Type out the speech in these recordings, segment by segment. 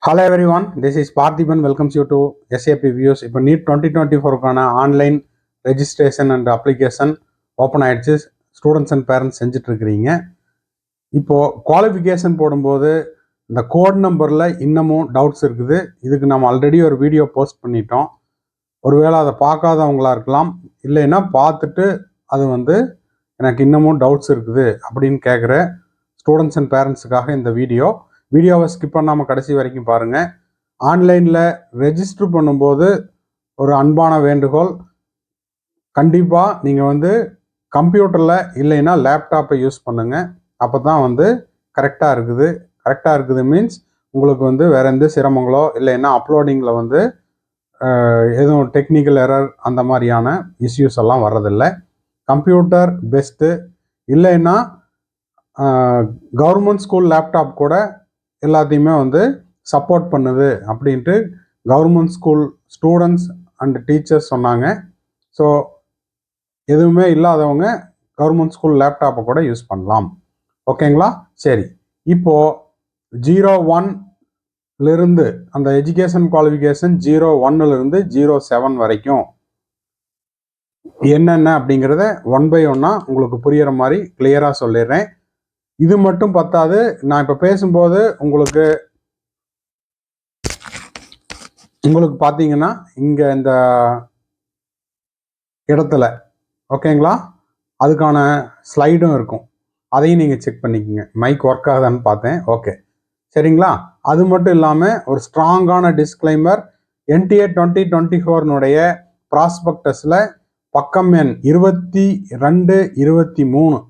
Hello everyone, this is Parthiban. Welcomes you to SAP Views. இப்போ NEET 2024க்கான online registration and application open ஆயிடுச்சு. Students and parents செஞ்சுட்டு இருக்கிறீங்க. இப்போது qualification போடும்போது இந்த கோட் நம்பரில் இன்னமும் டவுட்ஸ் இருக்குது. இதுக்கு நம்ம ஆல்ரெடி ஒரு வீடியோ போஸ்ட் பண்ணிட்டோம். ஒருவேளை அதை பார்க்காதவங்களா இருக்கலாம், இல்லைன்னா பார்த்துட்டு அது எனக்கு இன்னமும் டவுட்ஸ் இருக்குது அப்படின்னு கேட்குற ஸ்டூடெண்ட்ஸ் அண்ட் பேரண்ட்ஸுக்காக இந்த வீடியோவை ஸ்கிப் பண்ணாமல் கடைசி வரைக்கும் பாருங்கள். ஆன்லைனில் ரெஜிஸ்டர் பண்ணும்போது ஒரு அன்பான வேண்டுகோள், கண்டிப்பாக நீங்கள் கம்ப்யூட்டரில் இல்லைன்னா லேப்டாப்பை யூஸ் பண்ணுங்கள். அப்போ தான் கரெக்டாக இருக்குது மீன்ஸ் உங்களுக்கு வேறு எந்த சிரமங்களோ இல்லைன்னா அப்லோடிங்கில் எதுவும் டெக்னிக்கல் எரர் அந்த மாதிரியான இஷ்யூஸ் எல்லாம் வர்றதில்லை. கம்ப்யூட்டர் பெஸ்ட்டு, இல்லைன்னா கவர்மெண்ட் ஸ்கூல் லேப்டாப் கூட எல்லாத்தையுமே சப்போர்ட் பண்ணுது அப்படின்ட்டு government school students and teachers சொன்னாங்க. ஸோ எதுவுமே இல்லாதவங்க கவர்மெண்ட் ஸ்கூல் லேப்டாப்பை கூட யூஸ் பண்ணலாம். ஓகேங்களா? சரி, இப்போது 01லிருந்து அந்த எஜுகேஷன் குவாலிஃபிகேஷன் 01லிருந்து 07 வரைக்கும் என்னென்ன அப்படிங்கிறத 1 by 1 உங்களுக்கு புரிகிற மாதிரி கிளியராக சொல்லிடுறேன். இது மட்டும் பத்தாது, நான் இப்போ பேசும்போது உங்களுக்கு பார்த்தீங்கன்னா இங்கே இந்த இடத்துல ஓகேங்களா, அதுக்கான ஸ்லைடும் இருக்கும். அதையும் நீங்கள் செக் பண்ணிக்கோங்க. மைக் ஒர்க் ஆகுதான்னு பார்த்தேன். ஓகே, சரிங்களா? அது மட்டும் இல்லாமல் ஒரு ஸ்ட்ராங்கான டிஸ்க்ளைமர், NTA 2024 ப்ராஸ்பெக்டஸில் பக்கம் எண் 22, 23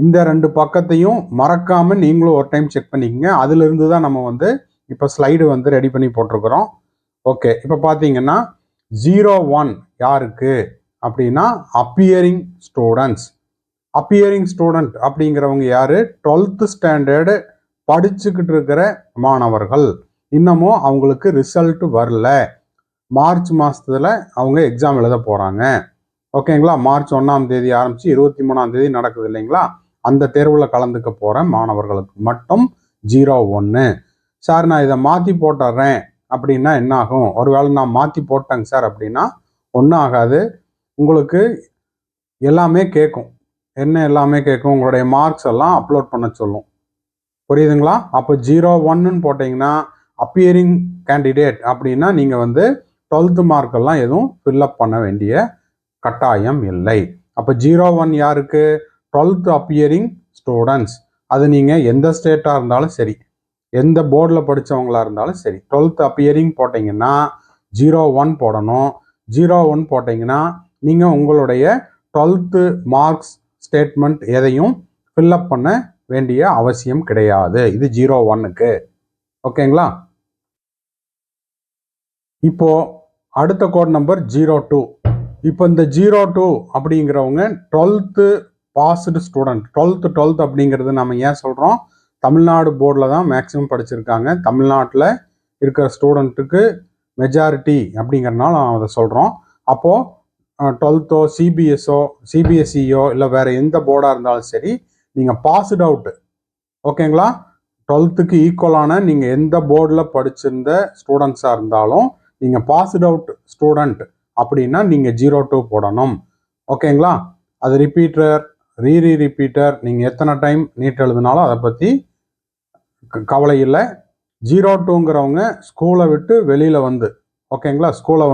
இந்த 2 பக்கத்தையும் மறக்காமல் நீங்களும் ஒரு டைம் செக் பண்ணிக்கோங்க. அதிலிருந்து தான் நம்ம இப்போ ஸ்லைடு ரெடி பண்ணி போட்டிருக்கிறோம். ஓகே, இப்போ பார்த்தீங்கன்னா 01 யாருக்கு அப்படின்னா அப்பியரிங் ஸ்டூடெண்ட்ஸ். அப்பியரிங் ஸ்டூடெண்ட் அப்படிங்கிறவங்க யார்? 12th ஸ்டாண்டர்டு படிச்சுக்கிட்டு இருக்கிற மாணவர்கள். இன்னமும் அவங்களுக்கு ரிசல்ட் வரல. மார்ச் மாதத்தில் அவங்க எக்ஸாம் எழுத போகிறாங்க. ஓகேங்களா? மார்ச் 1ஆம் தேதி ஆரம்பித்து 23ஆம் தேதி நடக்குது இல்லைங்களா? அந்த தேர்வில் கலந்துக்க போகிற மாணவர்களுக்கு மட்டும் 01. சார், நான் இதை மாற்றி போட்டுறேன் அப்படின்னா என்ன ஆகும்? ஒருவேளை நான் மாற்றி போட்டேங்க சார் அப்படின்னா ஒன்றும் ஆகாது. உங்களுக்கு எல்லாமே கேட்கும். என்ன எல்லாமே கேட்கும்? உங்களுடைய மார்க்ஸ் எல்லாம் அப்லோட் பண்ண சொல்லும். புரியுதுங்களா? அப்போ 01ன்னு போட்டிங்கன்னா அப்பியரிங் கேண்டிடேட் அப்படின்னா நீங்கள் 12th மார்க்கெல்லாம் எதுவும் ஃபில்அப் பண்ண வேண்டிய கட்டாயம் இல்லை. அப்போ 01 யாருக்கு? 12th appearing students. அது நீங்கள் எந்த ஸ்டேட்டாக இருந்தாலும் சரி, எந்த போர்டில் படித்தவங்களா இருந்தாலும் சரி, 12th அப்பியரிங் போட்டிங்கன்னா 01 போடணும். 01 போட்டிங்கன்னா நீங்கள் உங்களுடைய 12th மார்க்ஸ் ஸ்டேட்மெண்ட் எதையும் ஃபில்அப் பண்ண வேண்டிய அவசியம் கிடையாது. இது 01க்கு. ஓகேங்களா? இப்போ அடுத்த கோட் நம்பர் 02. இப்போ இந்த 02 அப்படிங்கிறவங்க 12th பாஸ்டு ஸ்டூடெண்ட். 12th அப்படிங்கிறது நம்ம ஏன் சொல்கிறோம்? தமிழ்நாடு போர்டில் தான் மேக்ஸிமம் படிச்சிருக்காங்க. தமிழ்நாட்டில் இருக்கிற ஸ்டூடெண்ட்டுக்கு மெஜாரிட்டி அப்படிங்கிறனால நான் அதை சொல்கிறோம். அப்போது 12th சிபிஎஸ்சியோ இல்லை வேறு எந்த போர்டாக இருந்தாலும் சரி, நீங்கள் பாஸ்டு அவுட்டு. ஓகேங்களா? 12th ஈக்குவலான நீங்கள் எந்த போர்டில் படிச்சிருந்த ஸ்டூடெண்ட்ஸாக இருந்தாலும் நீங்கள் பாஸ்டு அவுட் ஸ்டூடெண்ட் அப்படின்னா நீங்கள் 02 போடணும். ஓகேங்களா? அது ரிப்பீட்டர், ரிப்பீட்டர், நீங்கள் எத்தனை டைம் நீட் எழுதினாலும் அதை பற்றி கவலை இல்லை. 02ங்கிறவங்க ஸ்கூலை விட்டு வெளியில் ஓகேங்களா, ஸ்கூலை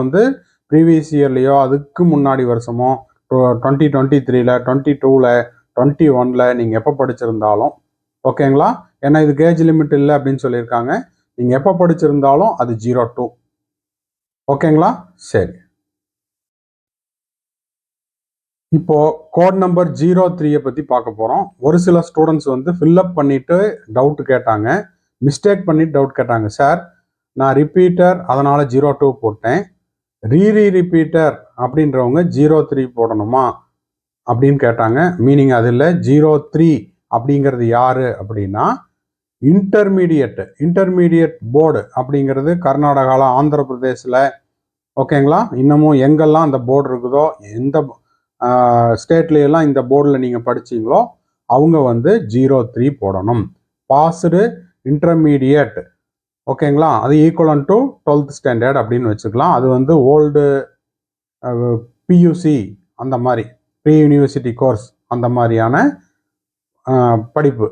ப்ரீவியஸ் இயர்லேயோ அதுக்கு முன்னாடி வருஷமோ 2023, 22, 21 நீங்கள் எப்போ படிச்சிருந்தாலும் ஓகேங்களா, ஏன்னா இதுக்கு ஏஜ் லிமிட் இல்லை அப்படின்னு சொல்லியிருக்காங்க. நீங்கள் எப்போ படிச்சிருந்தாலும் அது 02. ஓகேங்களா? சரி, இப்போ கோட் நம்பர் 03 பற்றி பார்க்க போகிறோம். ஒரு சில ஸ்டூடெண்ட்ஸ் ஃபில்அப் பண்ணிட்டு டவுட் கேட்டாங்க, மிஸ்டேக் பண்ணிட்டு டவுட் கேட்டாங்க. சார், நான் ரிப்பீட்டர் அதனால் 02 போட்டேன், ரிப்பீட்டர் அப்படின்றவங்க 03 போடணுமா அப்படின்னு கேட்டாங்க. மீனிங் அது இல்லை. 03 அப்படிங்கிறது யாரு அப்படின்னா இன்டர்மீடியட் போர்டு அப்படிங்கிறது கர்நாடகாவில், ஆந்திர பிரதேசில், ஓகேங்களா, இன்னமும் எங்கெல்லாம் அந்த போர்டு இருக்குதோ, எந்த ஸ்டேட்லையெல்லாம் இந்த போர்டில் நீங்கள் படிச்சிங்களோ அவங்க 03 போடணும். பாஸ்டு இன்டர்மீடியட் ஓகேங்களா? அது ஈக்குவலன் டு 12th ஸ்டாண்டர்ட் அப்படின்னு வச்சுக்கலாம். அது வந்து ஓல்டு பியூசி அந்த மாதிரி ப்ரீ யூனிவர்சிட்டி கோர்ஸ் அந்த மாதிரியான படிப்பு.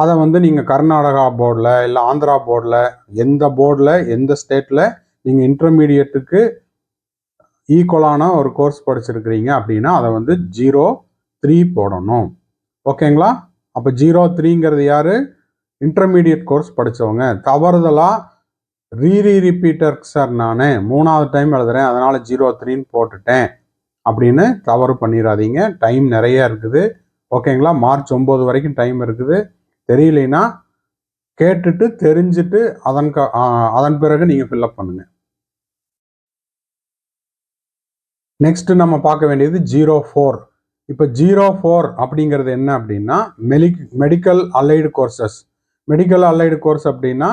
அதை வந்து நீங்கள் கர்நாடகா போர்டில் இல்லை ஆந்திரா போர்டில் எந்த ஸ்டேட்டில் நீங்கள் இன்டர்மீடியட்டுக்கு ஈக்குவலான ஒரு கோர்ஸ் படிச்சிருக்கிறீங்க அப்படின்னா அதை வந்து 03 போடணும். ஓகேங்களா? அப்போ 03ங்கிறது யாரு? இன்டர்மீடியட் கோர்ஸ் படித்தவங்க. தவறுதலாக ரிப்பீட்டர் சார் நான் 3வது டைம் எழுதுறேன் அதனால 03ன்னு போட்டுட்டேன் அப்படின்னு தவறு பண்ணிடாதீங்க. டைம் நிறைய இருக்குது. ஓகேங்களா? மார்ச் 9 வரைக்கும் டைம் இருக்குது. தெரியலைன்னா கேட்டுட்டு தெரிஞ்சுட்டு அதன் பிறகு நீங்கள் ஃபில்அப் பண்ணுங்க. நெக்ஸ்ட் நம்ம பார்க்க வேண்டியது 04. இப்போ 04 அப்படிங்கிறது என்ன அப்படின்னா medical allied courses. Medical allied course அப்படின்னா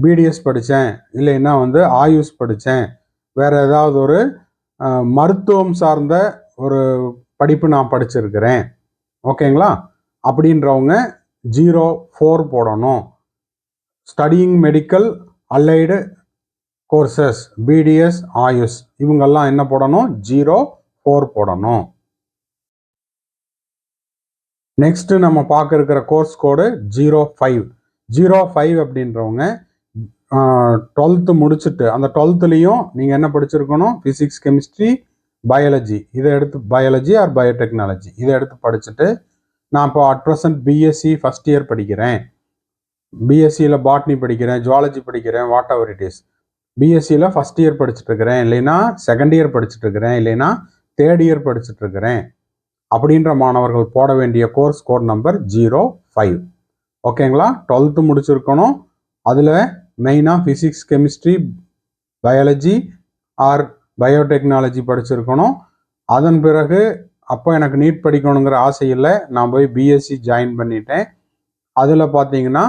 பிடிஎஸ் படித்தேன், இல்லைன்னா வந்து ஆயுஷ் படித்தேன், வேற ஏதாவது ஒரு மருத்துவம் சார்ந்த ஒரு படிப்பு நான் படிச்சிருக்கிறேன். ஓகேங்களா? அப்படின்றவங்க 04 போடணும். Studying medical allied courses BDS AYUSH இவங்கெல்லாம் என்ன போடணும்? 04 போடணும். நெக்ஸ்ட் நம்ம பார்க்க இருக்கிற கோர்ஸ் கோடு 05. 05 அப்படின்றவங்க 12th முடிச்சுட்டு அந்த 12thலையும் நீங்கள் என்ன படிச்சிருக்கணும்? ஃபிசிக்ஸ், கெமிஸ்ட்ரி, பயாலஜி இதை எடுத்து பயாலஜி ஆர் பயோடெக்னாலஜி இதை எடுத்து படிச்சுட்டு நான் இப்போ at present BSc first year படிக்கிறேன், பிஎஸ்சியில் பாட்னி படிக்கிறேன், ஜுவாலஜி படிக்கிறேன், வாட் எவர் இட் இஸ். பிஎஸ்சியில் ஃபஸ்ட் இயர் படிச்சுட்டு இருக்கிறேன், இல்லைன்னா செகண்ட் இயர் படிச்சுட்டு இருக்கிறேன், இல்லைன்னா தேர்ட் இயர் படிச்சுட்டு இருக்கிறேன் அப்படின்ற மாணவர்கள் போட வேண்டிய கோர்ஸ் கோட் நம்பர் 05. ஓகேங்களா? 12th முடிச்சிருக்கணும். அதில் மெயினாக physics, chemistry, biology R biotechnology படிச்சிருக்கணும். அதன் பிறகு அப்போ எனக்கு நீட் படிக்கணுங்கிற ஆசை இல்லை, நான் போய் பிஎஸ்சி ஜாயின் பண்ணிட்டேன். அதில் பார்த்தீங்கன்னா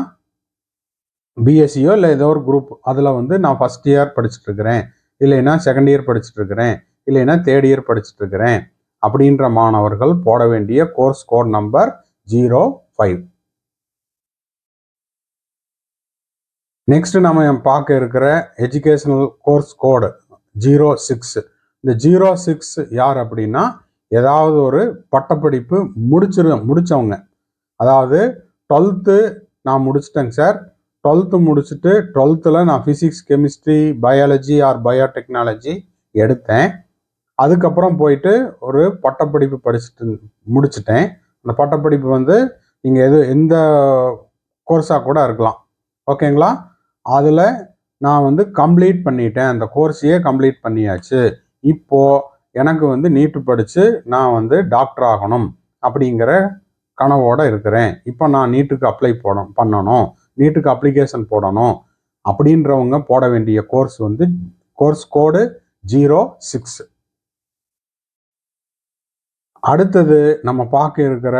பிஎஸ்சியோ இல்லை ஏதோ ஒரு குரூப் அதில் வந்து நான் ஃபஸ்ட் இயர் படிச்சுட்டு இருக்கிறேன், இல்லைன்னா செகண்ட் இயர் படிச்சுட்டு இருக்கிறேன், இல்லைன்னா தேர்ட் இயர் படிச்சுட்டு இருக்கிறேன் அப்படின்ற மாணவர்கள் போட வேண்டிய கோர்ஸ் கோட் நம்பர் 05. நெக்ஸ்ட் நம்ம பார்க்க இருக்கிற எஜுகேஷனல் கோர்ஸ் கோடு 06. இந்த 06 யார் அப்படின்னா ஏதாவது ஒரு பட்டப்படிப்பு முடிச்சவங்க. அதாவது 12th நான் முடிச்சிட்டேங்க சார், 12th முடிச்சுட்டு 12th நான் physics, chemistry, biology R biotechnology எடுத்தேன். அதுக்கப்புறம் போயிட்டு ஒரு பட்டப்படிப்பு முடிச்சுட்டேன். அந்த பட்டப்படிப்பு வந்து நீங்கள் எந்த கோர்ஸாக கூட இருக்கலாம். ஓகேங்களா? அதில் நான் வந்து கம்ப்ளீட் பண்ணிட்டேன், அந்த கோர்ஸையே கம்ப்ளீட் பண்ணியாச்சு. இப்போது எனக்கு வந்து நீட்டு படித்து நான் வந்து டாக்டர் ஆகணும் அப்படிங்கிற கனவோடு இருக்கிறேன். இப்போ நான் நீட்டுக்கு அப்ளை பண்ணணும், நீட்டுக்கு அப்ளிகேஷன் போடணும் அப்படின்றவங்க போட வேண்டிய கோர்ஸ் வந்து கோர்ஸ் கோடு 06. அடுத்தது நம்ம பார்க்க இருக்கிற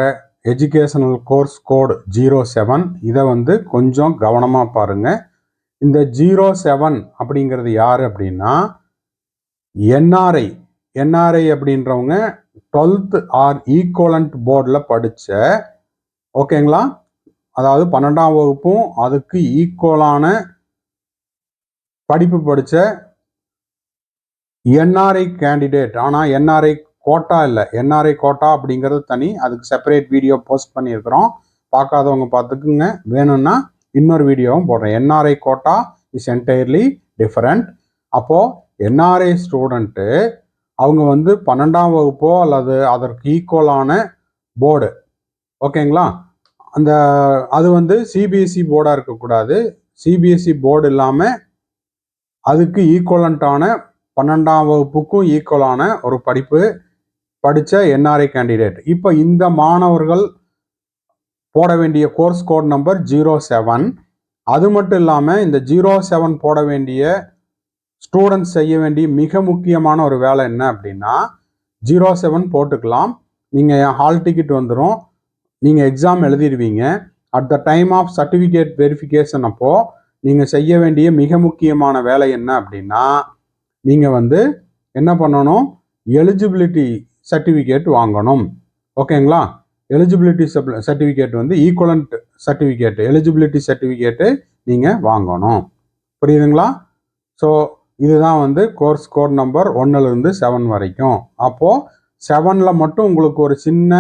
எஜுகேஷனல் கோர்ஸ் கோடு 07. இதை வந்து கொஞ்சம் கவனமாக பாருங்க. இந்த 07 அப்படிங்கிறது யார் அப்படின்னா என்ஆர்ஐ அப்படின்றவங்க 12th ஆர் ஈக்குவலண்ட் போர்டில் படித்த, ஓகேங்களா, அதாவது 12ஆம் வகுப்பும் அதுக்கு ஈக்குவலான படிப்பு படித்த என்ஆர்ஐ கேண்டிடேட். ஆனால் என்ஆர்ஐ கோட்டா இல்லை, என்ஆர்ஐ கோட்டா அப்படிங்கிறது தனி, அதுக்கு செப்பரேட் வீடியோ போஸ்ட் பண்ணியிருக்கிறோம், பார்க்காதவங்க பார்த்துக்குங்க. வேணும்னா இன்னொரு வீடியோவும் போடுறேன். NRI quota is entirely different. அப்போது என்ஆர்ஐ ஸ்டூடெண்ட்டு அவங்க வந்து 12ஆம் வகுப்போ அல்லது அதற்கு ஈக்குவலான போர்டு, ஓகேங்களா, அது வந்து சிபிஎஸ்சி போர்டாக இருக்கக்கூடாது. சிபிஎஸ்சி போர்டு இல்லாமல் அதுக்கு ஈக்குவலண்ட்டான 12ஆம் வகுப்புக்கும் ஈக்குவலான ஒரு படிப்பு படித்த என்ஆர்ஐ கேண்டிடேட். இப்போ இந்த மாணவர்கள் போட வேண்டிய கோர்ஸ் கோட் நம்பர் 07. அது மட்டும் இல்லாமல் இந்த 07 போட வேண்டிய ஸ்டூடெண்ட்ஸ் செய்ய வேண்டிய மிக முக்கியமான ஒரு வேலை என்ன அப்படின்னா 07 போட்டுக்கலாம். நீங்கள் ஹால் டிக்கெட் வந்துடும், நீங்கள் எக்ஸாம் எழுதிடுவீங்க. At the time of certificate verification அப்போது நீங்கள் செய்ய வேண்டிய மிக முக்கியமான வேலை என்ன அப்படின்னா நீங்கள் வந்து என்ன பண்ணணும்? எலிஜிபிலிட்டி சர்டிஃபிகேட் வாங்கணும். ஓகேங்களா? எலிஜிபிலிட்டி சர்டிஃபிகேட் வந்து ஈக்குவலண்ட் சர்டிஃபிகேட், எலிஜிபிலிட்டி சர்டிஃபிகேட்டு நீங்கள் வாங்கணும். புரியுதுங்களா? ஸோ இதுதான் வந்து கோர்ஸ் கோட் நம்பர் 1லேருந்து 7 வரைக்கும். அப்போது 7ல் மட்டும் உங்களுக்கு ஒரு சின்ன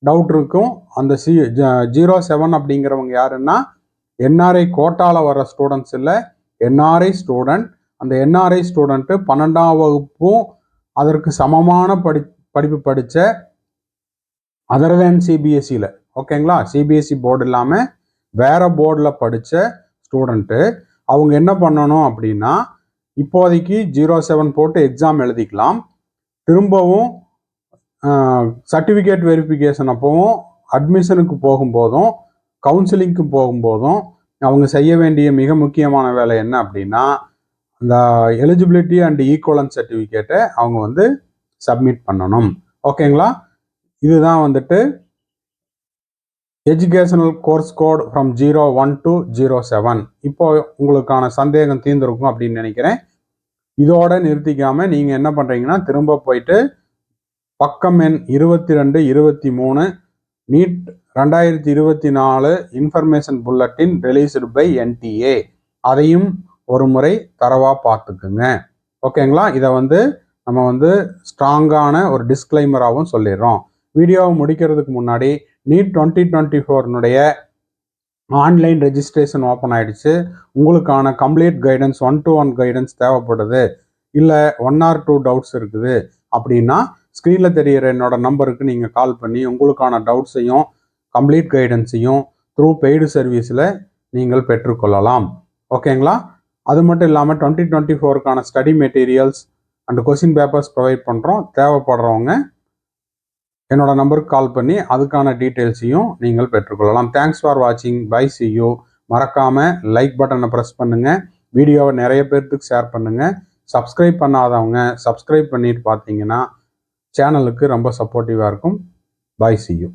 டவுட் இருக்கும். அந்த 07 அப்படிங்கிறவங்க யாருன்னா என்ஆர்ஐ கோட்டாவில் வர ஸ்டூடெண்ட்ஸ் இல்லை, என்ஆர்ஐ ஸ்டூடெண்ட். அந்த என்ஆர்ஐ ஸ்டூடெண்ட்டு 12ஆம் வகுப்பும் அதற்கு சமமான படிப்பு படித்த அதர் தேன் சிபிஎஸ்சியில், ஓகேங்களா, சிபிஎஸ்சி போர்டு இல்லாமல் வேறு போர்டில் படித்த ஸ்டூடெண்ட்டு அவங்க என்ன பண்ணணும் அப்படின்னா இப்போதைக்கு 07 போட்டு எக்ஸாம் எழுதிக்கலாம். திரும்பவும் சர்டிஃபிகேட் வெரிஃபிகேஷன் அப்போவும் அட்மிஷனுக்கு போகும்போதும் கவுன்சிலிங்க்கு போகும்போதும் அவங்க செய்ய வேண்டிய மிக முக்கியமான வேலை என்ன அப்படின்னா அந்த எலிஜிபிலிட்டி அண்ட் ஈக்குவலன்ஸ் சர்டிஃபிகேட்டை அவங்க வந்து சப்மிட் பண்ணணும். ஓகேங்களா? இதுதான் வந்துட்டு educational course code from 01 to 07. இப்போ உங்களுக்கான சந்தேகம் தீர்ந்திருக்கும் அப்படின்னு நினைக்கிறேன். இதோட நிறுத்திக்காமல் நீங்கள் என்ன பண்ணுறீங்கன்னா திரும்ப போயிட்டு பக்கம் எண் 22, 23 NEET 2024 information bulletin released by NTA அதையும் ஒரு முறை தரவாக பார்த்துக்குங்க. ஓகேங்களா? இதை வந்து நம்ம வந்து ஸ்ட்ராங்கான ஒரு டிஸ்க்ளைமராகவும் சொல்லிடுறோம். வீடியோவை முடிக்கிறதுக்கு முன்னாடி நீட் 2024 ஆன்லைன் ரெஜிஸ்ட்ரேஷன் ஓப்பன் ஆகிடுச்சு. உங்களுக்கான கம்ப்ளீட் கைடன்ஸ் 1-to-1 கைடன்ஸ் தேவைப்படுது, இல்லை 1 or 2 டவுட்ஸ் இருக்குது அப்படின்னா ஸ்க்ரீனில் தெரிகிற என்னோட நம்பருக்கு நீங்கள் கால் பண்ணி உங்களுக்கான டவுட்ஸையும் கம்ப்ளீட் கைடன்ஸையும் த்ரூ பெய்டு சர்வீஸில் நீங்கள் பெற்றுக்கொள்ளலாம். ஓகேங்களா? அது மட்டும் இல்லாமல் 2024க்கான study materials and question papers provide பண்ணுறோம். தேவைப்படுறவங்க என்னோட நம்பருக்கு கால் பண்ணி அதுக்கான டீட்டெயில்ஸையும் நீங்கள் பெற்றுக்கொள்ளலாம். தேங்க்ஸ் ஃபார் வாட்சிங். Bye, see you. மறக்காமல் லைக் பட்டனை ப்ரெஸ் பண்ணுங்கள். வீடியோவை நிறைய பேர்த்துக்கு ஷேர் பண்ணுங்கள். சப்ஸ்கிரைப் பண்ணாதவங்க சப்ஸ்கிரைப் பண்ணிட்டு பார்த்தீங்கன்னா சேனலுக்கு ரொம்ப சப்போர்ட்டிவாக இருக்கும். Bye, see you.